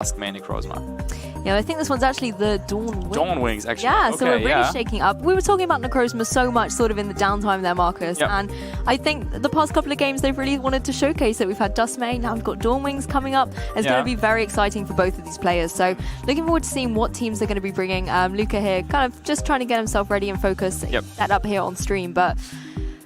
Dusk main Necrozma. Yeah, I think this one's actually the Dawn Wings. Dawn Wings, actually. Yeah, okay, so we're really shaking up. We were talking about Necrozma so much sort of in the downtime there, Marcus. Yep. And I think the past couple of games, they've really wanted to showcase it. We've had Dusk main, now we've got Dawn Wings coming up. It's going to be very exciting for both of these players. So looking forward to seeing what teams they're going to be bringing. Luca here, kind of just trying to get himself ready and focus, set up here on stream. But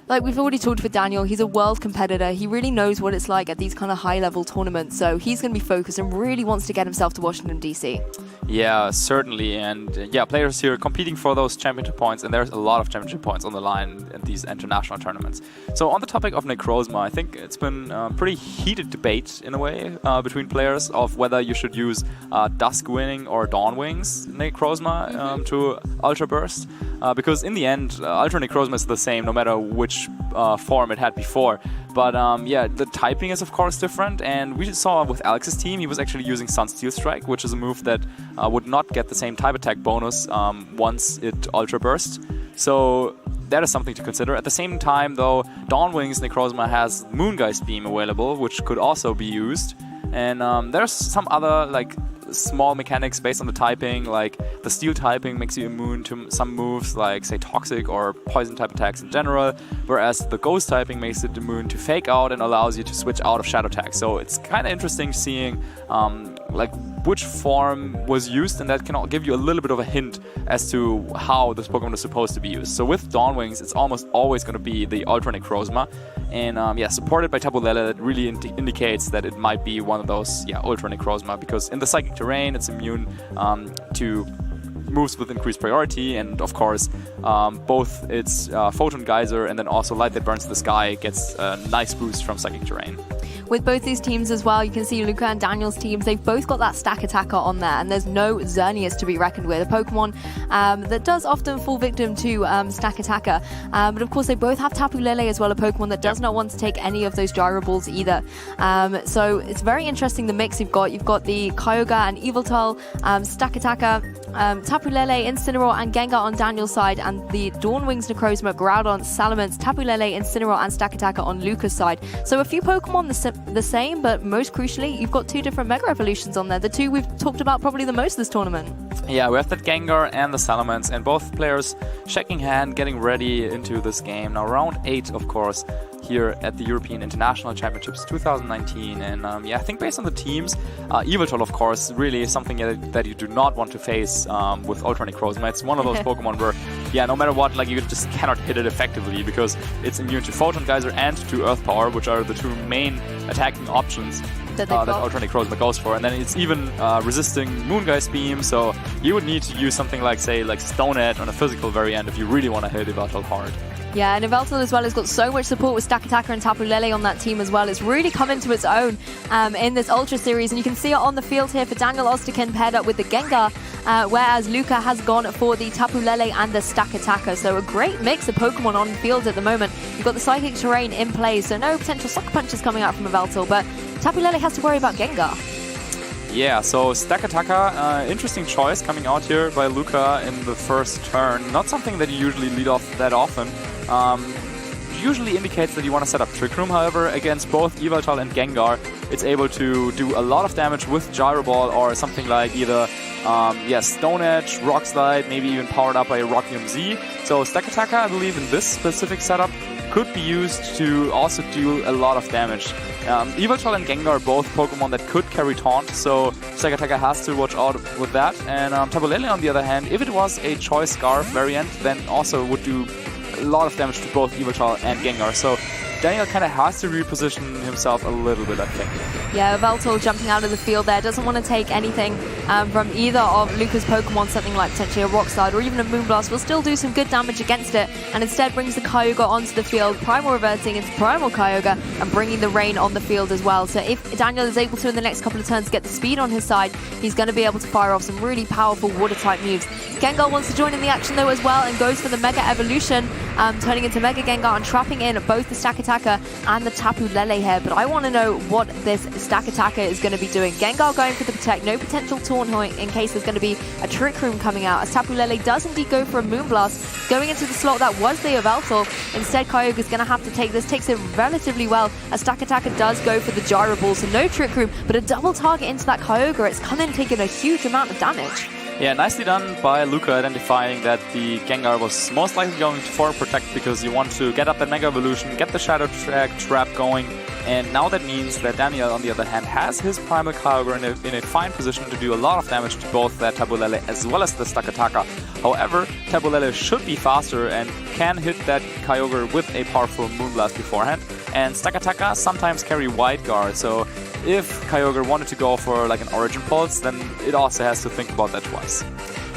like we've already talked with Daniel, he's a world competitor. He really knows what it's like at these kind of high-level tournaments. So he's going to be focused and really wants to get himself to Washington, D.C. Yeah, certainly. And players here competing for those championship points, and there's a lot of championship points on the line in these international tournaments. So on the topic of Necrozma, I think it's been a pretty heated debate in a way between players of whether you should use Dusk Winning or Dawn Wings Necrozma to Ultra Burst. Because in the end, Ultra Necrozma is the same no matter which form it had before. But the typing is of course different, and we saw with Alex's team, he was actually using Sunsteel Strike, which is a move that would not get the same type attack bonus once it Ultra Burst. So that is something to consider. At the same time though, Dawn Wings Necrozma has Moongeist Beam available, which could also be used. And there's some other like small mechanics based on the typing, like the steel typing makes you immune to some moves like say toxic or poison type attacks in general, whereas the ghost typing makes it immune to fake out and allows you to switch out of shadow attack. So it's kind of interesting seeing like which form was used, and that can give you a little bit of a hint as to how this Pokemon is supposed to be used. So with Dawn Wings, it's almost always going to be the Ultra Necrozma, and supported by Tapu Lele, that really indicates that it might be one of those Ultra Necrozma, because in the Psychic Terrain it's immune to moves with increased priority, and of course both its Photon Geyser and then also Light That Burns the Sky gets a nice boost from Psychic Terrain. With both these teams as well, you can see Luca and Daniel's teams, they've both got that stack attacker on there, and there's no Xerneas to be reckoned with, a Pokemon that does often fall victim to stack attacker. But of course they both have Tapu Lele as well, a Pokemon that does not want to take any of those Gyro Balls either. So it's very interesting the mix you've got. You've got the Kyogre and Yveltal stack attacker, Tapu Lele, Incineroar and Gengar on Daniel's side, and the Dawn Wings Necrozma, Groudon, Salamence, Tapu Lele, Incineroar and stack attacker on Luca's side. So a few Pokemon the same, but most crucially, you've got two different Mega Evolutions on there. The two we've talked about probably the most this tournament. Yeah, we have that Gengar and the Salamence, and both players shaking hand, getting ready into this game. Now, round 8, of course, here at the European International Championships 2019. And I think based on the teams, Yveltal, of course, really is something that you do not want to face with Ultra Necrozma. It's one of those Pokemon where, no matter what, like you just cannot hit it effectively because it's immune to Photon Geyser and to Earth Power, which are the two main attacking options that Ultra Necrozma goes for. And then it's even resisting Moongeist Beam, so you would need to use something like, say, like Stone Edge on a physical variant if you really want to hit Yveltal hard. Yeah, and Yveltal as well has got so much support with Stack Attacker and Tapu Lele on that team as well. It's really come into its own in this Ultra Series, and you can see it on the field here for Daniel Oztekin paired up with the Gengar, whereas Luca has gone for the Tapu Lele and the Stack Attacker. So a great mix of Pokemon on the field at the moment. You've got the Psychic Terrain in play, so no potential Sucker Punches coming out from Yveltal, but Tapu Lele has to worry about Gengar. Yeah, so Stack Attacker, interesting choice coming out here by Luca in the first turn. Not something that you usually lead off that often. Usually indicates that you want to set up Trick Room, however, against both Yveltal and Gengar, it's able to do a lot of damage with Gyro Ball or something like either Stone Edge, Rock Slide, maybe even powered up by Rockium Z. So Stack Attacker, I believe, in this specific setup could be used to also do a lot of damage. Yveltal and Gengar are both Pokemon that could carry Taunt, so Stack Attacker has to watch out with that. And Tapu Lele, on the other hand, if it was a Choice Scarf variant, then also would do a lot of damage to both Yveltal and Gengar. So Daniel kind of has to reposition himself a little bit, I think. Yeah, Yveltal jumping out of the field there, doesn't want to take anything from either of Luca's Pokemon, something like potentially a Rock Slide or even a Moonblast will still do some good damage against it, and instead brings the Kyogre onto the field, Primal reverting into Primal Kyogre and bringing the Rain on the field as well. So if Daniel is able to in the next couple of turns get the speed on his side, he's going to be able to fire off some really powerful Water-type moves. Gengar wants to join in the action though as well and goes for the Mega Evolution. turning into Mega Gengar and trapping in both the Stack Attacker and the Tapu Lele here. But I want to know what this Stack Attacker is going to be doing. Gengar going for the Protect, no potential Taunt in case there's going to be a Trick Room coming out, as Tapu Lele does indeed go for a Moonblast, going into the slot that was the Yveltal. Instead, Kyogre is going to have to take this, takes it relatively well, as Stack Attacker does go for the Gyro Ball, so no Trick Room, but a double target into that Kyogre. It's come in taking a huge amount of damage. Yeah, nicely done by Luca, identifying that the Gengar was most likely going for Protect because you want to get up that Mega Evolution, get the Shadow Trap going, and now that means that Daniel, on the other hand, has his Primal Kyogre in a fine position to do a lot of damage to both that Tapu Lele as well as the Stack Attacker. However, Tapu Lele should be faster and can hit that Kyogre with a powerful Moonblast beforehand, and Stack Attacker sometimes carry Wide Guard, so if Kyogre wanted to go for like an Origin Pulse, then it also has to think about that twice.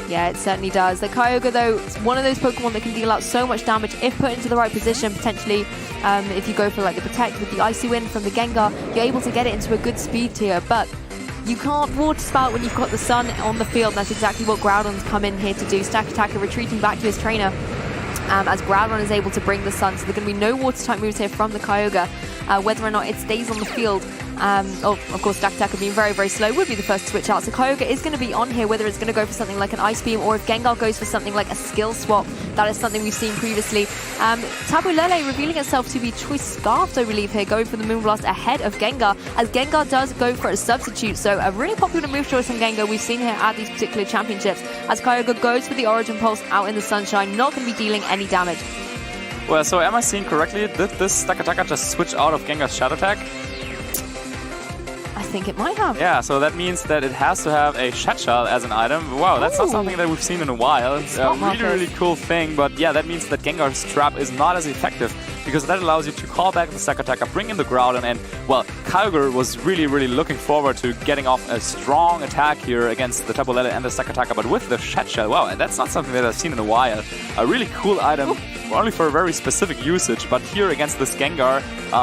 Yeah, it certainly does. The Kyogre, though, is one of those Pokemon that can deal out so much damage if put into the right position. Potentially, if you go for like the Protect with the Icy Wind from the Gengar, you're able to get it into a good speed tier. But you can't Water Spout when you've got the Sun on the field. That's exactly what Groudon's come in here to do. Stack Attacker retreating back to his trainer. As Groudon is able to bring the Sun, so there are going to be no Water-type moves here from the Kyogre. Whether or not it stays on the field, of course, Stack Attacker being very, very slow would be the first to switch out. So Kyogre is going to be on here, whether it's going to go for something like an Ice Beam or if Gengar goes for something like a Skill Swap. That is something we've seen previously. Tapu Lele revealing itself to be Choice Scarfed, I believe, here, going for the Moonblast ahead of Gengar, as Gengar does go for a Substitute. So a really popular move choice from Gengar we've seen here at these particular championships, as Kyogre goes for the Origin Pulse out in the sunshine, not going to be dealing any damage. Well, so am I seeing correctly? Did this Stack Attacker just switch out of Gengar's Shadow Attack? I think it might have. Yeah, so that means that it has to have a Shed Shell as an item. Wow, that's not something that we've seen in a while. It's a really, really cool thing, but yeah, that means that Gengar's Trap is not as effective, because that allows you to call back the Stack Attacker, bring in the Groudon, and, well, Kyogre was really, really looking forward to getting off a strong attack here against the Tapu Lele and the Stack Attacker, but with the Shed Shell, wow, that's not something that I've seen in a while. A really cool item, only for a very specific usage, but here against this Gengar,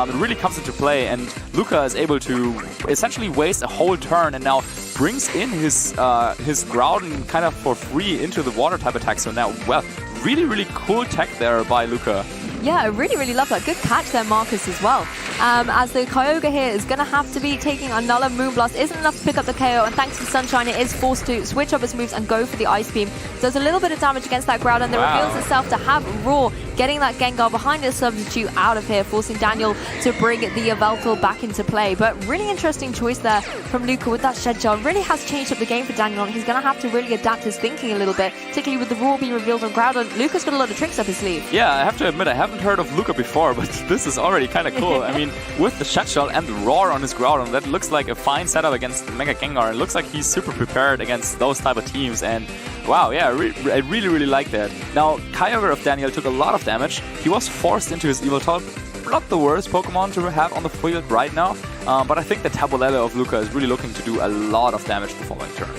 it really comes into play, and Luca is able to essentially waste a whole turn and now brings in his Groudon kind of for free into the Water type attack. So now, well, really, really cool tech there by Luca. Yeah, I really, really love that. Good catch there, Marcus, as well. As the Kyogre here is going to have to be taking another Moonblast. Isn't enough to pick up the KO, and thanks to Sunshine, it is forced to switch up its moves and go for the Ice Beam. Does a little bit of damage against that Groudon that reveals itself to have Roar, getting that Gengar behind its Substitute out of here, forcing Daniel to bring the Yveltal back into play. But really interesting choice there from Luca with that Shed Shell. Really has changed up the game for Daniel, and he's going to have to really adapt his thinking a little bit, particularly with the Roar being revealed on Groudon. Luca's got a lot of tricks up his sleeve. Yeah, I have to admit, I haven't heard of Luca before, but this is already kind of cool. I mean, with the Shed Shell and the Roar on his Groudon, that looks like a fine setup against the Mega Gengar. It looks like he's super prepared against those type of teams, and wow, yeah, I really, really like that. Now, Kyogre of Daniel took a lot of damage. He was forced into his Yveltal. Not the worst Pokemon to have on the field right now, but I think the Tapu Lele of Luca is really looking to do a lot of damage the following turn.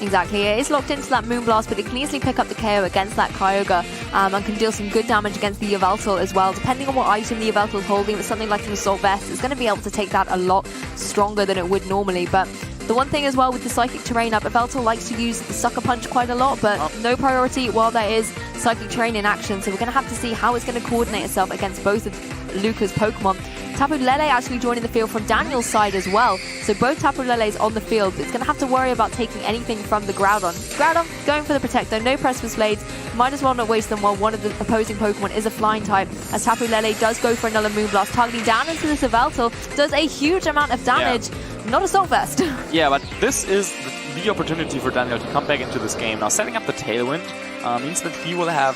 Exactly, it is locked into that Moonblast, but it can easily pick up the KO against that Kyogre and can deal some good damage against the Yveltal as well. Depending on what item the Yveltal is holding, with something like an Assault Vest, it's going to be able to take that a lot stronger than it would normally. But the one thing as well with the Psychic Terrain up, Yveltal likes to use the Sucker Punch quite a lot, but no priority while there is Psychic Terrain in action. So we're going to have to see how it's going to coordinate itself against both of Luca's Pokemon. Tapu Lele actually joining the field from Daniel's side as well. So both Tapu Lele's on the field. It's going to have to worry about taking anything from the Groudon. Groudon going for the Protect though, no Press for Blades. Might as well not waste them while one of the opposing Pokemon is a Flying type, as Tapu Lele does go for another Moonblast, targeting down into this Yveltal, does a huge amount of damage. Yeah. Not Assault Vest. Yeah, but this is the opportunity for Daniel to come back into this game. Now, setting up the Tailwind means that he will have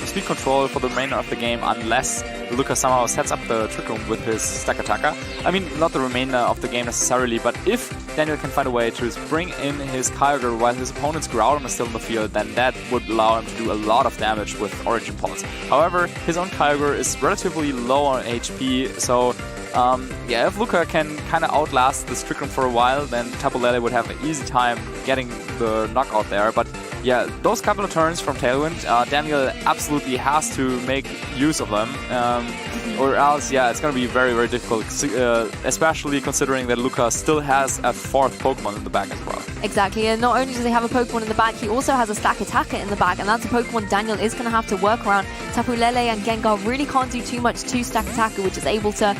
speed control for the remainder of the game unless Luca somehow sets up the Trick Room with his Stack Attacker. I mean, not the remainder of the game necessarily, but if Daniel can find a way to bring in his Kyogre while his opponent's Groudon is still in the field, then that would allow him to do a lot of damage with Origin Pulse. However, his own Kyogre is relatively low on HP, so yeah, if Luca can kind of outlast this Trick Room for a while, then Tapu Lele would have an easy time getting the knockout there. But yeah, those couple of turns from Tailwind, Daniel absolutely has to make use of them. Or else, yeah, it's going to be very, very difficult, especially considering that Luca still has a 4th Pokemon in the back as well. Exactly, and not only does he have a Pokemon in the back, he also has a stack attacker in the back, and that's a Pokemon Daniel is going to have to work around. Tapu Lele and Gengar really can't do too much to stack attacker, which is able to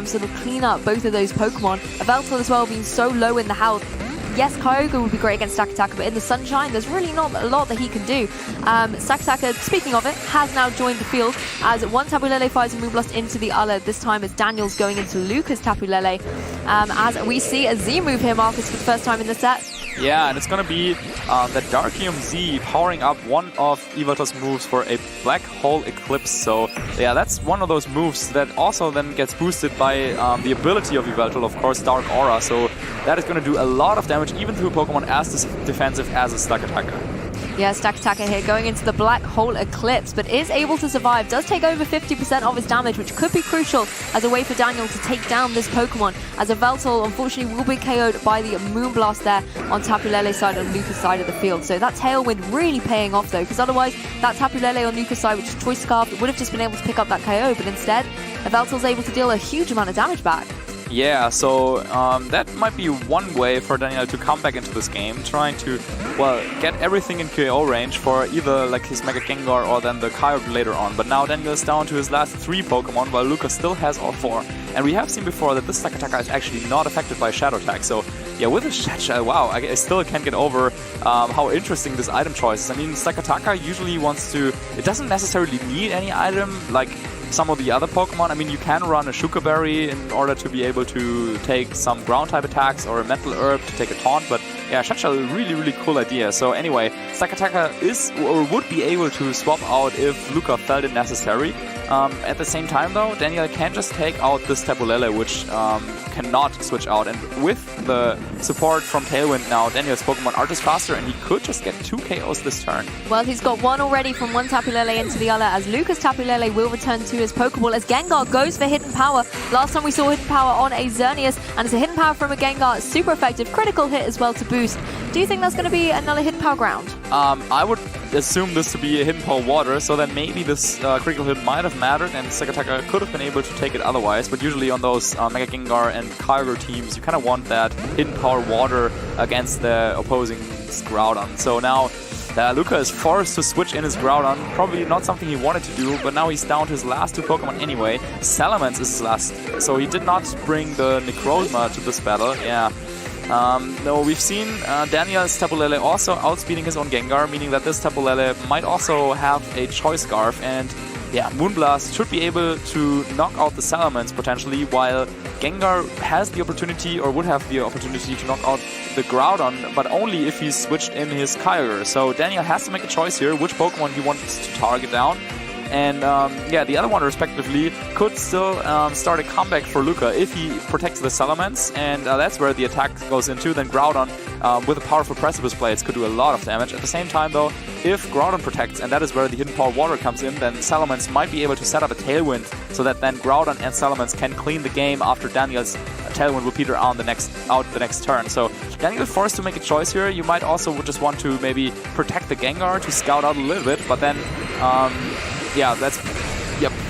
sort of clean up both of those Pokemon. Yveltal as well being so low in the health. Yes, Kyogre would be great against Stack Attacker, but in the Sunshine, there's really not a lot that he can do. Stack Attacker, speaking of it, has now joined the field as one Tapu Lele fires a Moonblast into the other. This time it's Daniel's going into Luca's Tapu Lele. As we see a Z move here, Marcus, for the first time in the set. Yeah, and it's going to be the Darkium Z powering up one of Yveltal's moves for a Black Hole Eclipse. So, yeah, that's one of those moves that also then gets boosted by the ability of Yveltal, of course, Dark Aura. So that is going to do a lot of damage, even to a Pokemon as defensive as a Stack Attacker. Yeah, Stack Attacker here going into the Black Hole Eclipse, but is able to survive. Does take over 50% of his damage, which could be crucial as a way for Daniel to take down this Pokemon. As Yveltal, unfortunately, will be KO'd by the Moonblast there on Tapu Lele's side, on Luca's side of the field. So that Tailwind really paying off, though, because otherwise that Tapu Lele on Luca's side, which is Choice Scarf, would have just been able to pick up that KO, but instead, Yveltal's able to deal a huge amount of damage back. Yeah, so that might be one way for Daniel to come back into this game, trying to, well, get everything in KO range for either like his Mega Gengar or then the Kyogre later on. But now Daniel is down to his last 3 Pokemon, while Luca still has all 4. And we have seen before that this Stack Attacker is actually not affected by Shadow Attack. So yeah, with a Shadow Shell, wow, I still can't get over how interesting this item choice is. I mean, Stack Attacker usually wants to, it doesn't necessarily need any item like some of the other Pokemon. I mean, you can run a Shuka Berry in order to be able to take some ground type attacks or a Metal Herb to take a taunt, but yeah, Shadow Shell, really, really cool idea. So anyway, Stack Attacker is or would be able to swap out if Luca felt it necessary. At the same time though, Daniel can just take out this Tapu Lele, which cannot switch out, and with the support from Tailwind now, Daniel's Pokemon are just faster and he could just get 2 KOs this turn. Well, he's got one already from one Tapu Lele into the other, as Luca's Tapu Lele will return to his Pokeball as Gengar goes for Hidden Power. Last time we saw Hidden Power on a Xerneas, and it's a Hidden Power from a Gengar, super effective, critical hit as well to boost. Do you think that's going to be another Hidden Power ground? I would assume this to be a Hidden Power Water, so then maybe this critical hit might have mattered and Stack Attacker could have been able to take it otherwise, but usually on those Mega Gengar and Kyogre teams, you kind of want that Hidden Power Water against the opposing Groudon. So now Luca is forced to switch in his Groudon, probably not something he wanted to do, but now he's down to his last 2 Pokemon anyway. Salamence is his last, so he did not bring the Necrozma to this battle, yeah. No, we've seen Daniel's Tapu Lele also outspeeding his own Gengar, meaning that this Tapu Lele might also have a Choice Scarf, and yeah, Moonblast should be able to knock out the Salamence potentially, while Gengar has the opportunity, or would have the opportunity, to knock out the Groudon, but only if he switched in his Kyogre. So Daniel has to make a choice here, which Pokemon he wants to target down. And yeah, the other one respectively could still start a comeback for Luca if he protects the Salamence, and that's where the attack goes into. Then Groudon, with a powerful Precipice Blades, could do a lot of damage. At the same time though, if Groudon protects, and that is where the Hidden Power Water comes in, then Salamence might be able to set up a Tailwind, so that then Groudon and Salamence can clean the game after Daniel's Tailwind will peter out the next turn. So Daniel is forced to make a choice here. You might also just want to maybe protect the Gengar to scout out a little bit, but then yeah, that's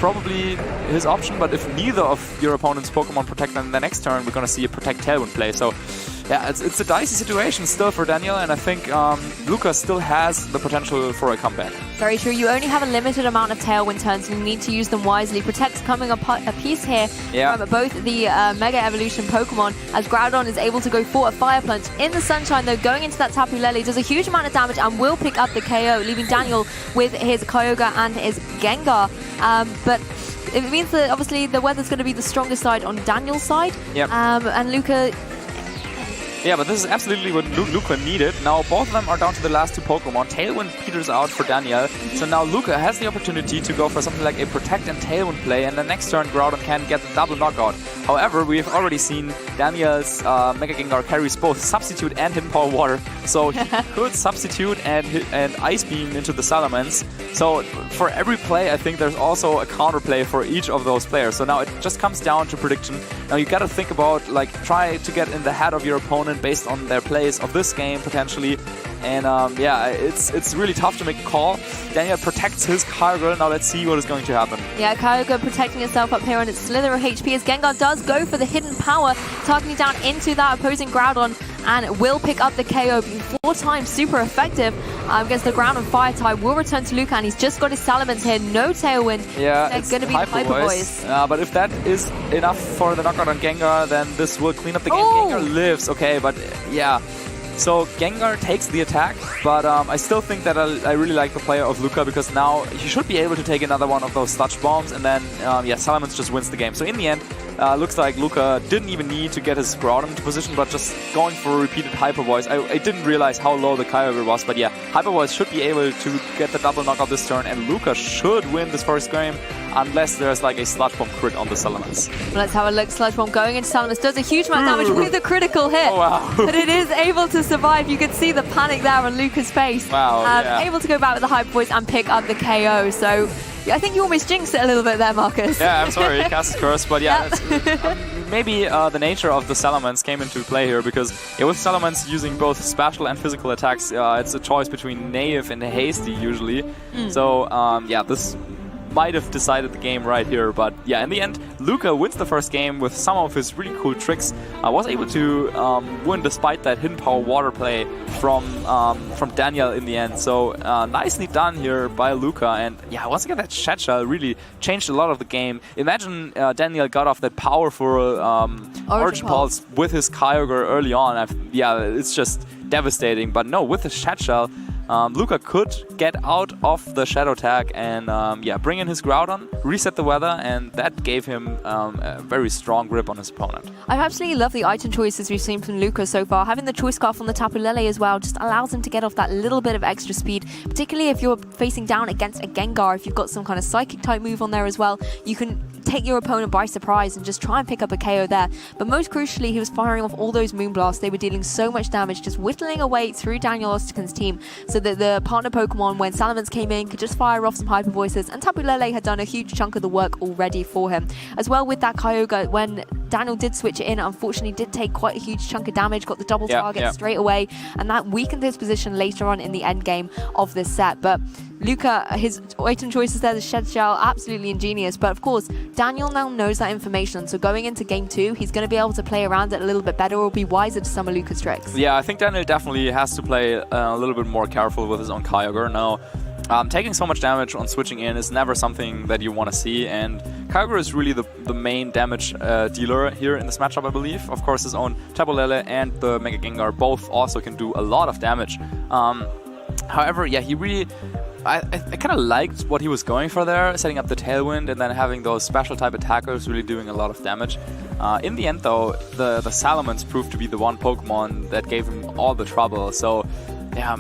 probably his option, but if neither of your opponent's Pokemon protect them in the next turn, we're going to see a Protect Tailwind play. So yeah, it's a dicey situation still for Daniel, and I think Luca still has the potential for a comeback. Very true. You only have a limited amount of Tailwind turns, and you need to use them wisely. Protect's coming a piece here from both the Mega Evolution Pokemon, as Groudon is able to go for a Fire Punch. In the Sunshine, though, going into that Tapu Lele does a huge amount of damage and will pick up the KO, leaving Daniel with his Kyogre and his Gengar. But it means that obviously the weather's going to be the strongest side on Daniel's side, and Luca. Yeah, but this is absolutely what Luca needed. Now both of them are down to the last 2 Pokemon. Tailwind peters out for Daniel. So now Luca has the opportunity to go for something like a Protect and Tailwind play, and the next turn Groudon can get the double knockout. However, we've already seen Daniel's Mega Gengar carries both Substitute and Hidden Power Water, so he could Substitute and Ice Beam into the Salamence. So for every play, I think there's also a counterplay for each of those players. So now it just comes down to prediction. Now you got to think about, like, try to get in the head of your opponent based on their plays of this game potentially. And yeah, it's really tough to make a call. Daniel protects his Kyogre. Now let's see what is going to happen. Yeah, Kyogre protecting itself up here on its slither of HP as Gengar does go for the hidden power, targeting down into that opposing Groudon, and will pick up the KO. Being 4 times super effective against the ground and fire type. Will return to Luca, and he's just got his Salamence here. No Tailwind. Yeah, they're going to be Hyper Voice. But if that is enough for the knockout on Gengar, then this will clean up the game. Oh! Gengar lives, okay, but yeah. So Gengar takes the attack, but I still think that I really like the player of Luca, because now he should be able to take another one of those Sludge Bombs, and then yeah, Salamence just wins the game. So in the end, looks like Luca didn't even need to get his Groudon into position, but just going for a repeated Hyper Voice. I didn't realize how low the Kyogre was, but yeah, Hyper Voice should be able to get the double knockout this turn, and Luca should win this first game, unless there's like a Sludge Bomb crit on the Salamence. Let's have a look. Sludge Bomb going into Salamence does a huge amount of damage with a critical hit. Oh, wow. But it is able to survive. You can see the panic there on Luca's face. Wow, yeah. Able to go back with the Hyper Voice and pick up the KO. So I think you almost jinxed it a little bit there, Marcus. Yeah, I'm sorry, cast curse, but yeah, maybe the nature of the Salamence came into play here, because with Salamence using both special and physical attacks, it's a choice between Native and Hasty usually. So yeah, this might have decided the game right here, but yeah, in the end, Luca wins the first game with some of his really cool tricks. Was able to win despite that Hidden Power Water play from Daniel in the end. So nicely done here by Luca, and yeah, once again that Shed Shell really changed a lot of the game. Imagine Daniel got off that powerful Origin Pulse with his Kyogre early on. Yeah, it's just devastating, but no, with the Shed Shell, Luca could get out of the Shadow Tag and yeah, bring in his Groudon, reset the weather, and that gave him a very strong grip on his opponent. I absolutely love the item choices we've seen from Luca so far. Having the Choice Scarf on the Tapu Lele as well just allows him to get off that little bit of extra speed, particularly if you're facing down against a Gengar. If you've got some kind of Psychic type move on there as well, you can take your opponent by surprise and just try and pick up a KO there. But most crucially, he was firing off all those Moonblasts. They were dealing so much damage, just whittling away through Daniel Oztekin's team, so that the partner Pokemon, when Salamence came in, could just fire off some Hyper Voices, and Tapu Lele had done a huge chunk of the work already for him. As well with that Kyogre, when Daniel did switch it in, unfortunately did take quite a huge chunk of damage, got the double target straight away, and that weakened his position later on in the end game of this set. But Luca, his item choices there, the Shed Shell, absolutely ingenious. But of course, Daniel now knows that information, so going into game 2, he's going to be able to play around it a little bit better, or be wiser to some of Luca's tricks. Yeah, I think Daniel definitely has to play a little bit more careful with his own Kyogre. Now, taking so much damage on switching in is never something that you want to see, and Kyogre is really the main damage dealer here in this matchup, I believe. Of course, his own Tapu Lele and the Mega Gengar both also can do a lot of damage. However, yeah, he really... I kind of liked what he was going for there, setting up the Tailwind and then having those special type attackers really doing a lot of damage. In the end, though, the Salamence proved to be the one Pokemon that gave him all the trouble. So, yeah,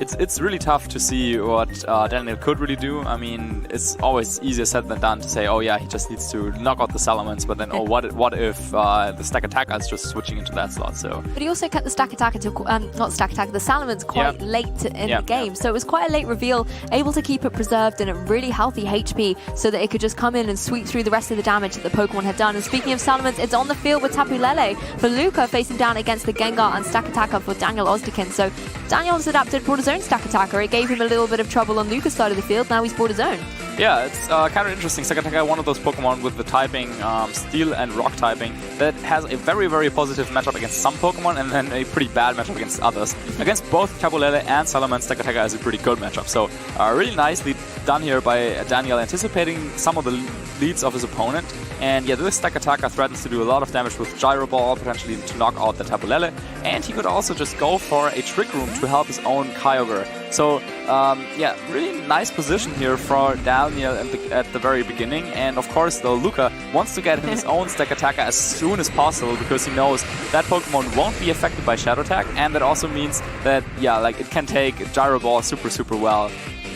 it's really tough to see what Daniel could really do. I mean, it's always easier said than done to say, oh yeah, he just needs to knock out the Salamence, but then, oh, what if the Stack Attacker is just switching into that slot? So. But he also kept the Stack Attacker to, not Stack Attacker, the Salamence quite late in the game. So it was quite a late reveal, able to keep it preserved in a really healthy HP so that it could just come in and sweep through the rest of the damage that the Pokemon had done. And speaking of Salamence, it's on the field with Tapu Lele for Luca, facing down against the Gengar, and Stack Attacker for Daniel Oztekin. So Daniel has adapted, brought his own Stack Attacker. It gave him a little bit of trouble on Luca's side of the field. Now he's brought his own. Yeah, it's kind of interesting. Stack Attacker, one of those Pokemon with the typing, Steel and Rock typing, that has a very, very positive matchup against some Pokemon and then a pretty bad matchup against others. Against both Tapu Lele and Salamence, Stack Attacker is a pretty good matchup. So really nicely done here by Daniel, anticipating some of the leads of his opponent. And yeah, this Stack Attacker threatens to do a lot of damage with Gyro Ball, potentially to knock out the Tapu Lele. And he could also just go for a Trick Room to help his own Kyogre. So yeah, really nice position here for Daniel at the very beginning. And of course, though, Luca wants to get his own Stack Attacker as soon as possible, because he knows that Pokemon won't be affected by Shadow Tag, and that also means that, yeah, like, it can take Gyro Ball super, super well.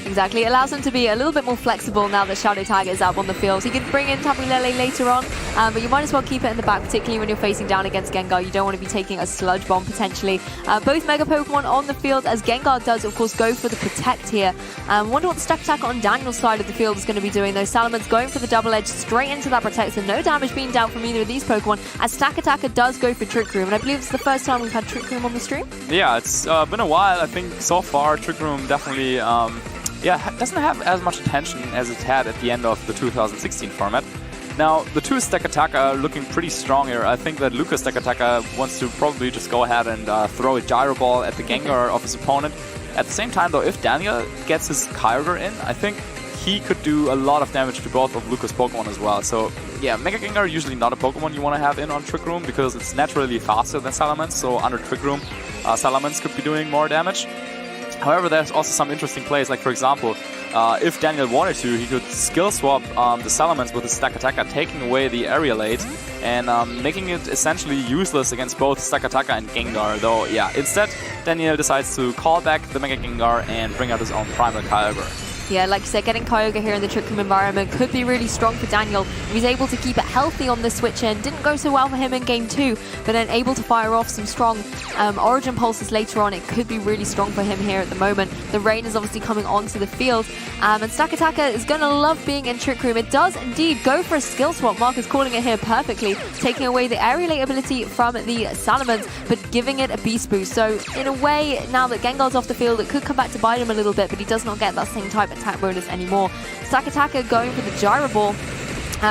Exactly. It allows him to be a little bit more flexible now that Shadow Tag is up on the field. He could bring in Tapu Lele later on, but you might as well keep it in the back, particularly when you're facing down against Gengar. You don't want to be taking a Sludge Bomb potentially. Both Mega Pokemon on the field, as Gengar does, of course, go for the Protect here. Wonder what the Stack Attack on Daniel's side of the field is going to be doing, though. Salamence going for the Double Edge straight into that Protect, so no damage being dealt from either of these Pokemon, as Stack Attacker does go for Trick Room, and I believe it's the first time we've had Trick Room on the stream? Yeah, it's been a while. I think so far Trick Room definitely doesn't have as much attention as it had at the end of the 2016 format. Now, the two Stack Attacker are looking pretty strong here. I think that Luca's Stack Attacker wants to probably just go ahead and throw a Gyro Ball at the Gengar of his opponent. At the same time, though, if Daniel gets his Kyogre in, I think he could do a lot of damage to both of Luca's Pokemon as well. So, yeah, Mega Gengar usually not a Pokemon you want to have in on Trick Room because it's naturally faster than Salamence, so under Trick Room, Salamence could be doing more damage. However, there's also some interesting plays, like for example, if Daniel wanted to, he could skill swap the Salamence with his Stack Attacker, taking away the Aerialate and making it essentially useless against both Stack Attacker and Gengar. Though, yeah, instead, Daniel decides to call back the Mega Gengar and bring out his own Primal Kyogre. Yeah, like you said, getting Kyogre here in the Trick Room environment could be really strong for Daniel. If he's able to keep it healthy on this switch in, didn't go so well for him in Game 2, but then able to fire off some strong Origin Pulses later on, it could be really strong for him here at the moment. The rain is obviously coming onto the field, and Stack Attacker is going to love being in Trick Room. It does indeed go for a skill swap. Mark is calling it here perfectly, taking away the Aerialate ability from the Salamence, but giving it a Beast Boost. So in a way, now that Gengar's off the field, it could come back to bite him a little bit, but he does not get that same type attack bonus anymore. Stack Attacker going for the Gyro Ball,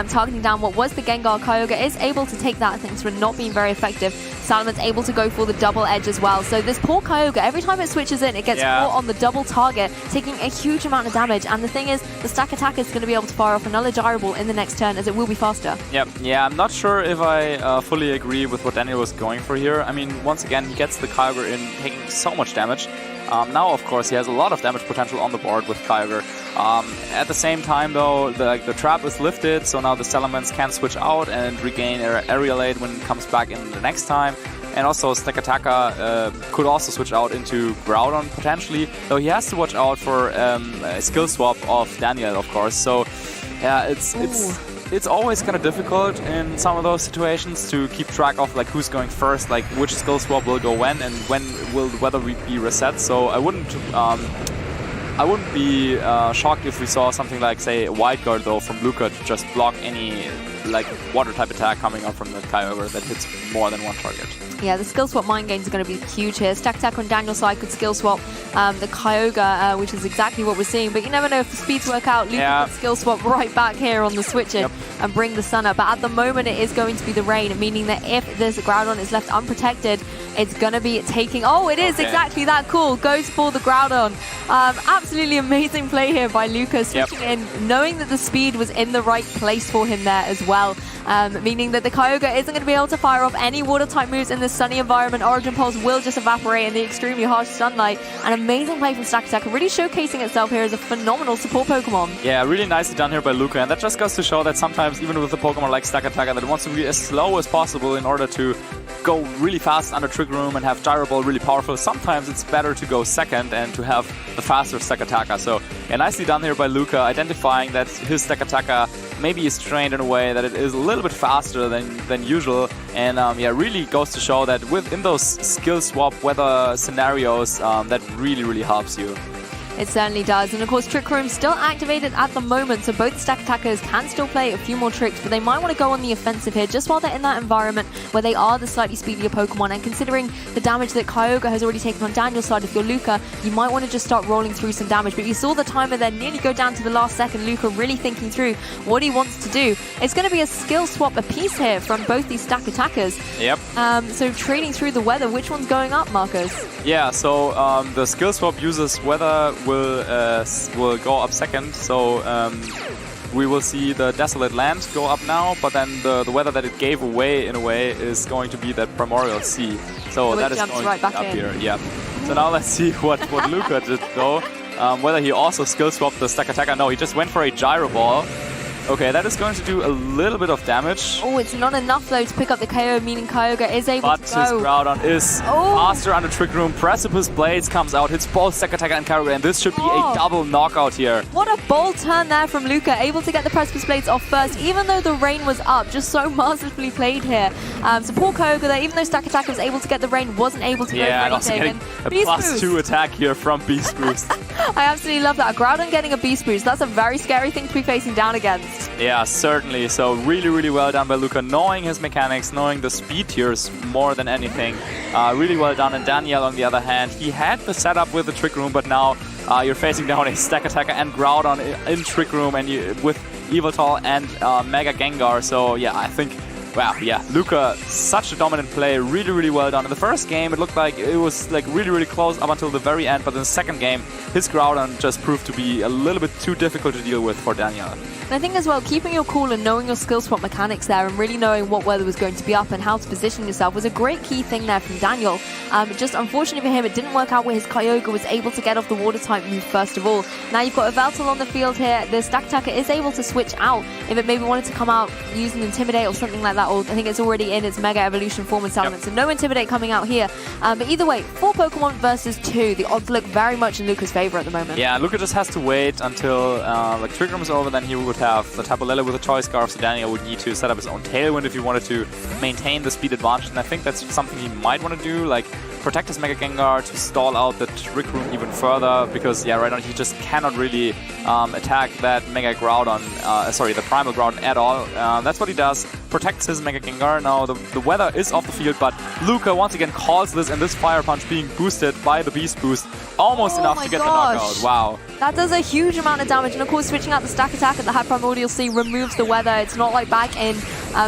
targeting down what was the Gengar. Kyogre is able to take that, thanks for not being very effective. Salamence able to go for the Double Edge as well. So this poor Kyogre, every time it switches in, it gets caught on the double target, taking a huge amount of damage. And the thing is, the Stack Attacker is going to be able to fire off another Gyro Ball in the next turn, as it will be faster. Yep. Yeah, I'm not sure if I fully agree with what Daniel was going for here. I mean, once again, he gets the Kyogre in, taking so much damage. Now, of course, he has a lot of damage potential on the board with Kyogre. At the same time, though, the trap is lifted, so now the Salamence can switch out and regain Aerialate when it comes back in the next time. And also, Stack Attacker could also switch out into Groudon, potentially, though he has to watch out for a skill swap of Daniel, of course. So, yeah, it's always kind of difficult in some of those situations to keep track of like who's going first, like which skill swap will go when, and when will the weather be reset. So I wouldn't be shocked if we saw something like, say, a Wild Guard though from Luca to just block any like water type attack coming up from the Kyogre that hits more than one target. Yeah, the skill swap mind games are going to be huge here. Stack Attack on Daniel's side could skill swap the Kyogre, which is exactly what we're seeing. But you never know if the speeds work out. Luca could skill swap right back here on the switch in and bring the sun up. But at the moment, it is going to be the rain, meaning that if this Groudon is left unprotected, it's going to be taking... Oh, it is exactly that cool. Goes for the Groudon. Absolutely amazing play here by Luca, switching in, knowing that the speed was in the right place for him there as well. Meaning that the Kyogre isn't going to be able to fire off any water-type moves in this sunny environment. Origin Pulse will just evaporate in the extremely harsh sunlight. An amazing play from Stack Attacker, really showcasing itself here as a phenomenal support Pokemon. Yeah, really nicely done here by Luca, and that just goes to show that sometimes, even with a Pokemon like Stack Attacker that wants to be as slow as possible in order to go really fast under Trick Room and have Gyro Ball really powerful, sometimes it's better to go second and to have the faster Stack Attacker. So, yeah, nicely done here by Luca, identifying that his Stack Attacker maybe is trained in a way that it is a little bit faster than usual, and yeah, really goes to show that within those skill swap weather scenarios, that really helps you. It certainly does. And of course, Trick Room still activated at the moment, so both Stack Attackers can still play a few more tricks, but they might want to go on the offensive here, just while they're in that environment where they are the slightly speedier Pokemon. And considering the damage that Kyogre has already taken on Daniel's side, if you're Luca, you might want to just start rolling through some damage. But you saw the timer there nearly go down to the last second. Luca really thinking through what he wants to do. It's going to be a skill swap apiece here from both these Stack Attackers. Yep. So trading through the weather, which one's going up, Marcus? Yeah, so the skill swap uses weather will go up second, so we will see the Desolate Land go up now, but then the weather that it gave away, in a way, is going to be that Primordial Sea. So that is going right back up here. Yeah. So now let's see what Luca did, though. Whether he also skill swapped the Stack Attacker. No, he just went for a Gyro Ball. Okay, that is going to do a little bit of damage. Oh, it's not enough though to pick up the KO, meaning Kyogre is able But to go. his Groudon is faster under Trick Room. Precipice Blades comes out, hits both Stack Attacker and Kyogre, and this should be a double knockout here. What a bold turn there from Luca, able to get the Precipice Blades off first, even though the rain was up. Just so masterfully played here. So poor Kyogre there, even though Stack Attacker was able to get the rain, wasn't able to go for anything. And also getting a +2 attack here from Beast Boost. I absolutely love that. Groudon getting a Beast Boost, that's a very scary thing to be facing down against. Yeah, certainly. So really, really well done by Luca, knowing his mechanics, knowing the speed tiers more than anything. Really well done. And Daniel, on the other hand, he had the setup with the Trick Room, but now you're facing down a Stack Attacker and Groudon in Trick Room, and with Yveltal and Mega Gengar. So yeah, I think, wow, yeah, Luca, such a dominant play, really, really well done. In the first game, it looked like it was like really, really close up until the very end, but in the second game, his Groudon just proved to be a little bit too difficult to deal with for Daniel. And I think as well, keeping your cool and knowing your skill swap mechanics there and really knowing what weather was going to be up and how to position yourself was a great key thing there from Daniel. Just unfortunately for him, it didn't work out where his Kyogre was able to get off the water type move first of all. Now you've got Yveltal on the field here. The Stack Attacker is able to switch out if it maybe wanted to come out using Intimidate or something like that, or I think it's already in its Mega Evolution form with Salamence, so no Intimidate coming out here. But either way, 4 Pokemon versus 2. The odds look very much in Luca's favor at the moment. Yeah, Luca just has to wait until like Trick Room is over, then he would have the Tapu Lele with a Choice Scarf, so Daniel would need to set up his own Tailwind if he wanted to maintain the speed advantage, and I think that's something he might want to do, like protect his Mega Gengar to stall out the Trick Room even further, because yeah, right now he just cannot really attack that Mega Groudon, the Primal Groudon at all. That's what he does, protects his Mega Gengar. Now the weather is off the field, but Luca once again calls this, and this Fire Punch being boosted by the Beast Boost, almost enough to get the knockout. Wow. That does a huge amount of damage, and of course switching out the Stack Attacker that had Primordial Sea removes the weather. It's not like back in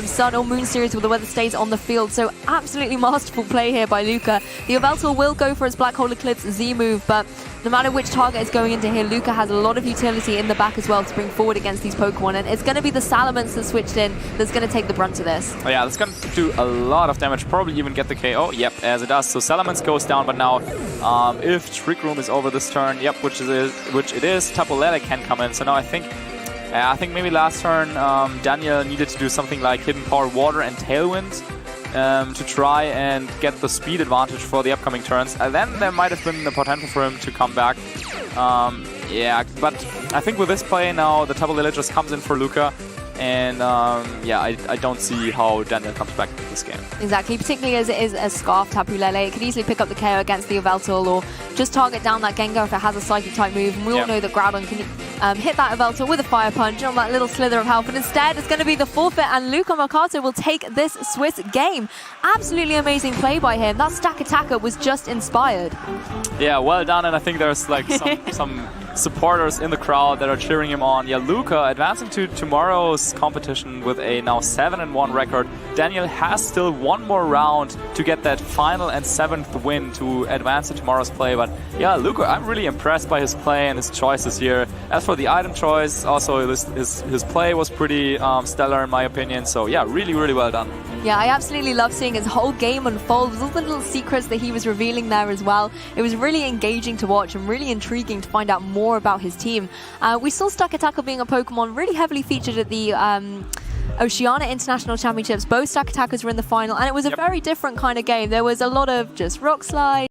Sun or Moon series where the weather stays on the field, so absolutely masterful play here by Luca. The Yveltal will go for its Black Hole Eclipse Z move, but no matter which target is going into here, Luca has a lot of utility in the back as well to bring forward against these Pokemon, and it's going to be the Salamence that switched in that's going to take the brunt of this. Oh yeah, that's going to do a lot of damage, probably even get the KO. Yep, as it does. So Salamence goes down, but now if Trick Room is over this turn, yep, which it is, Tapu Lele can come in. So now I think maybe last turn Daniel needed to do something like Hidden Power Water and Tailwind to try and get the speed advantage for the upcoming turns. And then there might have been the potential for him to come back. Yeah, but I think with this play now, the Tapu Lele just comes in for Luca. And yeah, I don't see how Daniel comes back into this game. Exactly, particularly as it is a Scarf Tapu Lele. It could easily pick up the KO against the Yveltal or just target down that Gengar if it has a Psychic type move. And we all know that Groudon can hit that Yveltal with a Fire Punch on that little slither of health. But instead, it's going to be the forfeit, and Luca Marcato will take this Swiss game. Absolutely amazing play by him. That Stack Attacker was just inspired. Yeah, well done, and I think there's like some supporters in the crowd that are cheering him on. Yeah, Luca advancing to tomorrow's competition with a now 7-1 record. Daniel has still one more round to get that final and 7th win to advance to tomorrow's play. But yeah, Luca, I'm really impressed by his play and his choices here. As for the item choice, also his play was pretty stellar in my opinion. So yeah, really, really well done. Yeah, I absolutely love seeing his whole game unfold with all the little secrets that he was revealing there as well. It was really engaging to watch and really intriguing to find out more about his team. We saw Stack Attacker being a Pokemon really heavily featured at the Oceania International Championships. Both Stack Attackers were in the final, and it was a very different kind of game. There was a lot of just Rock Slide,